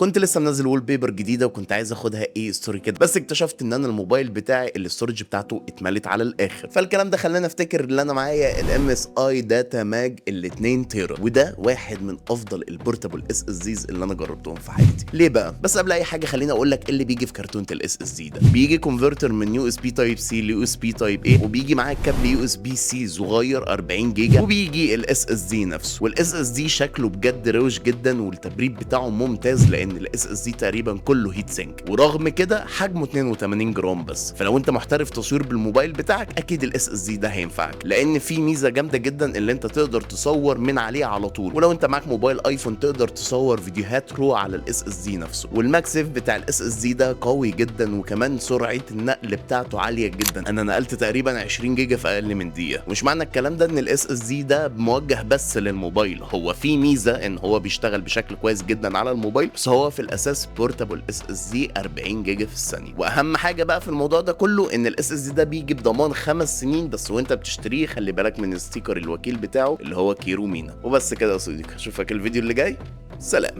كنت لسه منزل وول بيبر جديده وكنت عايز اخدها ستوري كده، بس اكتشفت ان انا الموبايل بتاعي الاستورج بتاعته اتملت على الاخر. فالكلام ده خلاني افتكر ان انا معايا الام اس اي داتا ماج ال 2 تيرا، وده واحد من افضل البورتابل اس اس ديز اللي انا جربتهم في حياتي. ليه بقى؟ بس قبل اي حاجه خليني اقول لك اللي بيجي في كرتونه الاس اس دي ده. بيجي كونفرتر من يو اس بي تايب سي ليو اس بي تايب اي، وبيجي معاه كابل يو اس بي سي صغير 40 جيجا، وبيجي الاس اس دي نفسه. والاس اس دي شكله بجد روش جدا، والتبريد بتاعه ممتاز لان الاس اس دي تقريبا كله هيت سينك، ورغم كده حجمه 82 جرام بس. فلو انت محترف تصوير بالموبايل بتاعك اكيد الاس اس دي ده هينفعك، لان في ميزه جامده جدا اللي انت تقدر تصور من عليه على طول. ولو انت معاك موبايل ايفون تقدر تصور فيديوهات رو على الاس اس دي نفسه. والماكسيف بتاع الاس اس دي ده قوي جدا، وكمان سرعه النقل بتاعته عاليه جدا. انا نقلت تقريبا 20 جيجا في اقل من دقيقه. ومش معنى الكلام ده ان الاس اس دي ده موجه بس للموبايل، هو في ميزه ان هو بيشتغل بشكل كويس جدا على الموبايل، بس هو في الاساس بورتابل اس اس دي 40 جيجا في الثانيه. واهم حاجه بقى في الموضوع ده كله ان الاس اس دي ده بيجي بضمان 5 سنين بس، وانت بتشتريه خلي بالك من الستيكر الوكيل بتاعه اللي هو كيرو مينا. وبس كده يا صديقي، اشوفك الفيديو اللي جاي. سلام.